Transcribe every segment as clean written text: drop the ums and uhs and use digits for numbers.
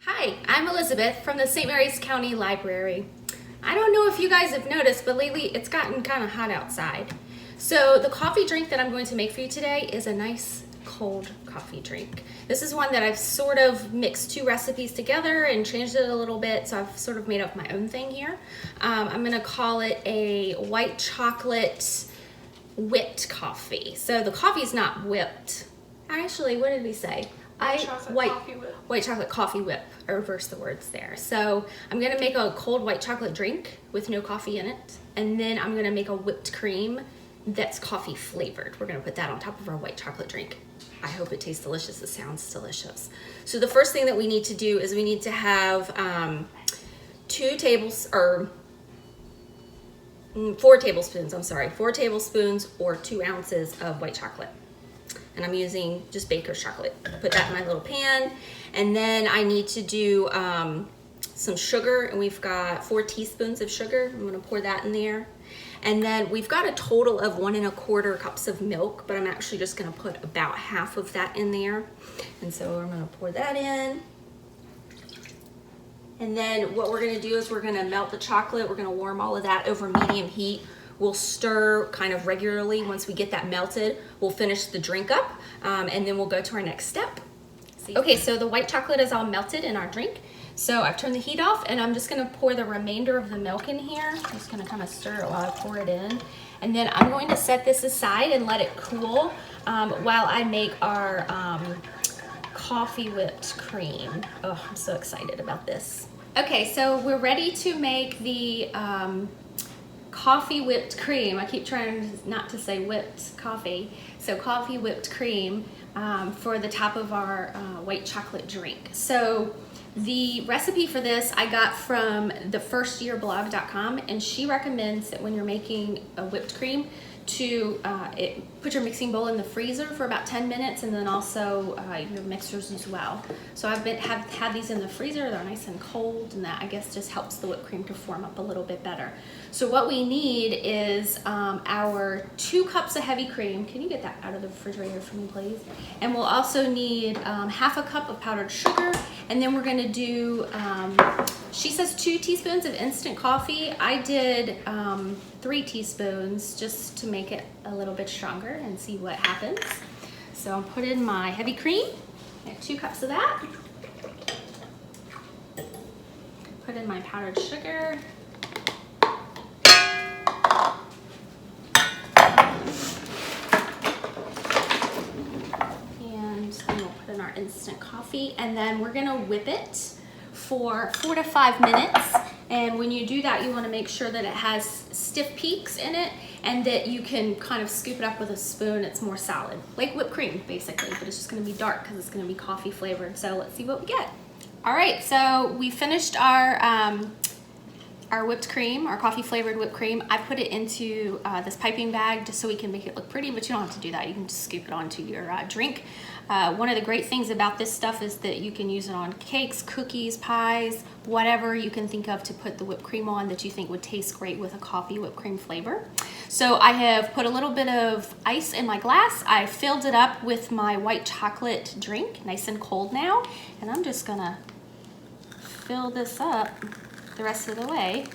Hi, I'm Elizabeth from the St. Mary's County Library. I don't know if you guys have noticed, but lately it's gotten kind of hot outside. So the coffee drink that I'm going to make for you today is a nice cold coffee drink. This is one that I've sort of mixed two recipes together and changed it a little bit, so I've sort of made up my own thing here. I'm gonna call it a white chocolate whipped coffee. So the coffee's not whipped. Actually, what did we say? White chocolate coffee whip. I reversed the words there. So I'm gonna make a cold white chocolate drink with no coffee in it, and then I'm gonna make a whipped cream that's coffee flavored. We're gonna put that on top of our white chocolate drink. I hope it tastes delicious. It sounds delicious. So the first thing that we need to do is we need to have 4 tablespoons, 4 tablespoons or 2 ounces of white chocolate. And I'm using just baker's chocolate. Put that in my little pan. And then I need to do some sugar, and we've got 4 teaspoons of sugar. I'm gonna pour that in there. And then we've got a total of 1 1/4 cups of milk, but I'm actually just gonna put about half of that in there. And so I'm gonna pour that in. And then what we're gonna do is we're gonna melt the chocolate. We're gonna warm all of that over medium heat. We'll stir kind of regularly. Once we get that melted, we'll finish the drink up, and then we'll go to our next step. Okay, so the white chocolate is all melted in our drink. So I've turned the heat off, and I'm just gonna pour the remainder of the milk in here. I'm just gonna kind of stir it while I pour it in. And then I'm going to set this aside and let it cool while I make our coffee whipped cream. Oh, I'm so excited about this. Okay, so we're ready to make the coffee whipped cream. I keep trying not to say whipped coffee. So coffee whipped cream for the top of our white chocolate drink. So the recipe for this I got from thefirstyearblog.com, and she recommends that when you're making a whipped cream to put your mixing bowl in the freezer for about 10 minutes, and then also your mixers as well. So have had these in the freezer. They're nice and cold, and that I guess just helps the whipped cream to form up a little bit better. So what we need is our 2 cups of heavy cream. Can you get that out of the refrigerator for me, please? And we'll also need half a cup of powdered sugar, and then we're gonna do, she says 2 teaspoons of instant coffee. I did 3 teaspoons just to make it a little bit stronger and see what happens. So I'll put in my heavy cream, I have 2 cups of that. Put in my powdered sugar. And then we'll put in our instant coffee, and then we're gonna whip it for 4 to 5 minutes. And when you do that, you want to make sure that it has stiff peaks in it and that you can kind of scoop it up with a spoon. It's more solid, like whipped cream basically, but it's just going to be dark because it's going to be coffee flavored. So let's see what we get. All right, so we finished our whipped cream, our coffee flavored whipped cream. I put it into this piping bag just so we can make it look pretty, but you don't have to do that. You can just scoop it onto your drink. One of the great things about this stuff is that you can use it on cakes, cookies, pies, whatever you can think of to put the whipped cream on that you think would taste great with a coffee whipped cream flavor. So I have put a little bit of ice in my glass. I filled it up with my white chocolate drink, nice and cold now, and I'm just gonna fill this up the rest of the way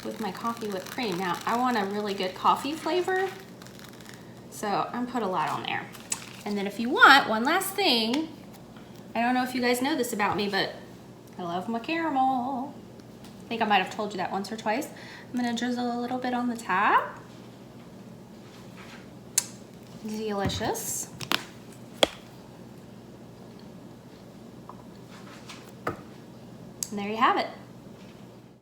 with my coffee whipped cream. Now I want a really good coffee flavor, so I'm gonna put a lot on there. And then if you want, one last thing, I don't know if you guys know this about me, but I love my caramel. I think I might have told you that once or twice. I'm gonna drizzle a little bit on the top. Delicious. And there you have it.